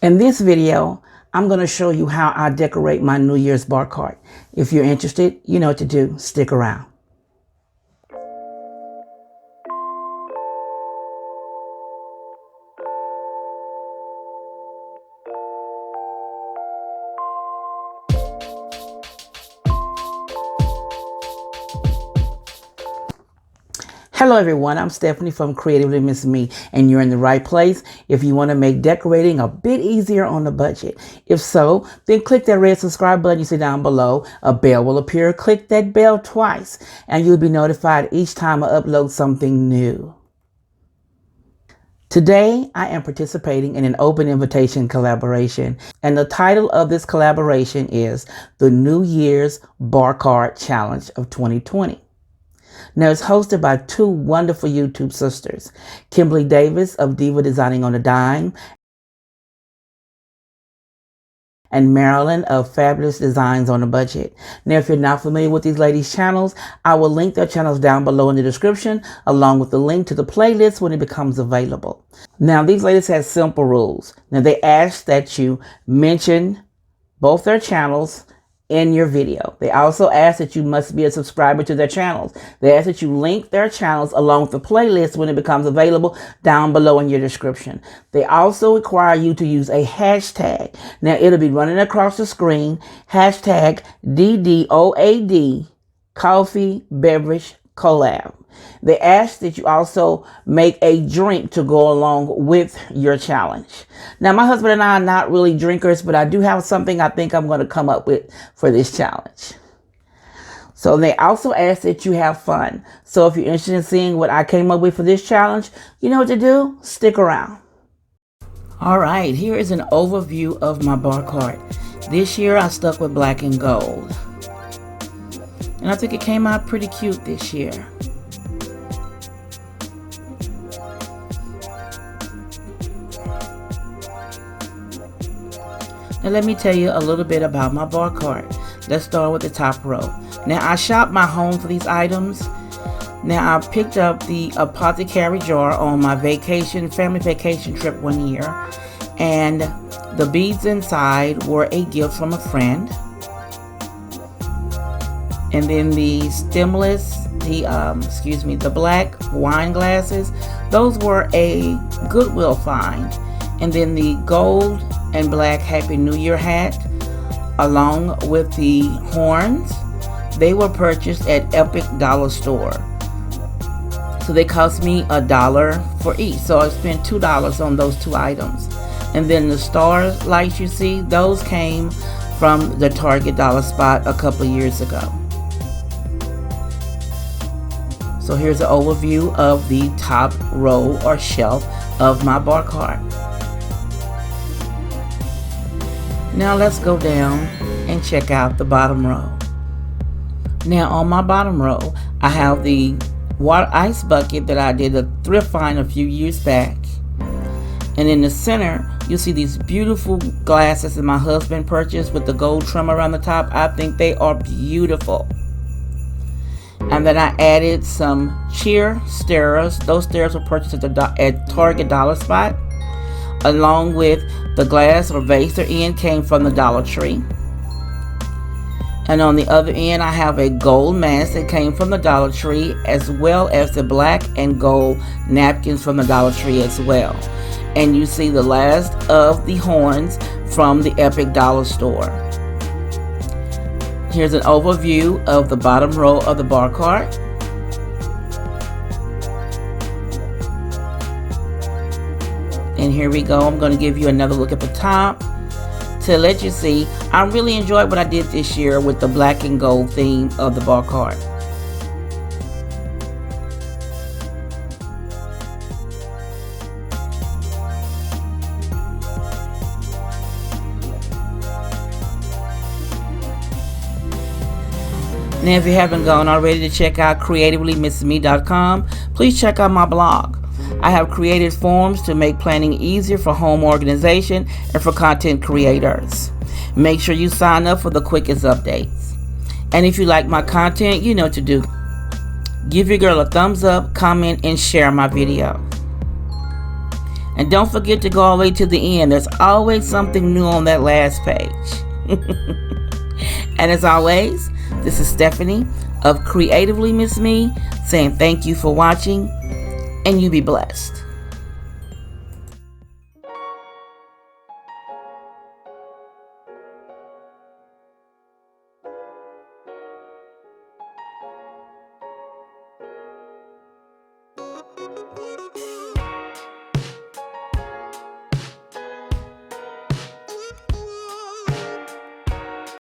In this video, I'm going to show you how I decorate my New Year's bar cart. If you're interested, you know what to do. Stick around. Hello everyone, I'm Stephanie from CreativelyMsMe, and you're in the right place if you want to make decorating a bit easier on the budget. If so, then click that red subscribe button you see down below. A bell will appear. Click that bell twice and you'll be notified each time I upload something new. Today, I am participating in an open invitation collaboration, and the title of this collaboration is the New Year's Bar Cart Challenge of 2020. Now, it's hosted by two wonderful YouTube sisters, Kimberly Davis of Diva Designing on a Dime and Marilyn of Fabulous Designs on a Budget. Now, if you're not familiar with these ladies' channels, I will link their channels down below in the description, along with the link to the playlist when it becomes available. Now, these ladies have simple rules. Now, they ask that you mention both their channels in your video. They also ask that you must be a subscriber to their channels. They ask that you link their channels along with the playlist when it becomes available down below in your description. They also require you to use a hashtag. Now it'll be running across the screen. Hashtag ddoadcoffeebeveragecollab. They ask that you also make a drink to go along with your challenge. Now, my husband and I are not really drinkers, but I do have something I think I'm going to come up with for this challenge. So they also ask that you have fun. So if you're interested in seeing what I came up with for this challenge, you know what to do. Stick around. All right, here is an overview of my bar cart. This year I stuck with black and gold. And I think it came out pretty cute this year. Now let me tell you a little bit about my bar cart. Let's start with the top row. Now I shopped my home for these items. Now I picked up the apothecary jar on my family vacation trip one year. And the beads inside were a gift from a friend. And then the stemless, the black wine glasses, those were a Goodwill find. And then the gold and black Happy New Year hat, along with the horns, they were purchased at Epic Dollar Store. So they cost me $1 for each. So I spent $2 on those two items. And then the star lights you see, those came from the Target Dollar Spot a couple of years ago. So here's an overview of the top row or shelf of my bar cart. Now let's go down and check out the bottom row. Now on my bottom row, I have the ice bucket that I did a thrift find a few years back. And in the center, you'll see these beautiful glasses that my husband purchased with the gold trim around the top. I think they are beautiful. And then I added some cheer stirrers. Those stirrers were purchased at Target Dollar Spot, along with the glass or vase they're in came from the Dollar Tree. And on the other end, I have a gold mask that came from the Dollar Tree, as well as the black and gold napkins from the Dollar Tree as well. And you see the last of the horns from the Epic Dollar Store. Here's an overview of the bottom row of the bar cart. And here we go. I'm going to give you another look at the top to let you see. I really enjoyed what I did this year with the black and gold theme of the bar cart. Now, if you haven't gone already to check out CreativelyMsMe.com, please check out my blog. I have created forms to make planning easier for home organization and for content creators. Make sure you sign up for the quickest updates. And if you like my content, you know what to do. Give your girl a thumbs up, comment, and share my video. And don't forget to go all the way to the end. There's always something new on that last page. And as always, this is Stephanie of CreativelyMsMe saying thank you for watching, and you be blessed.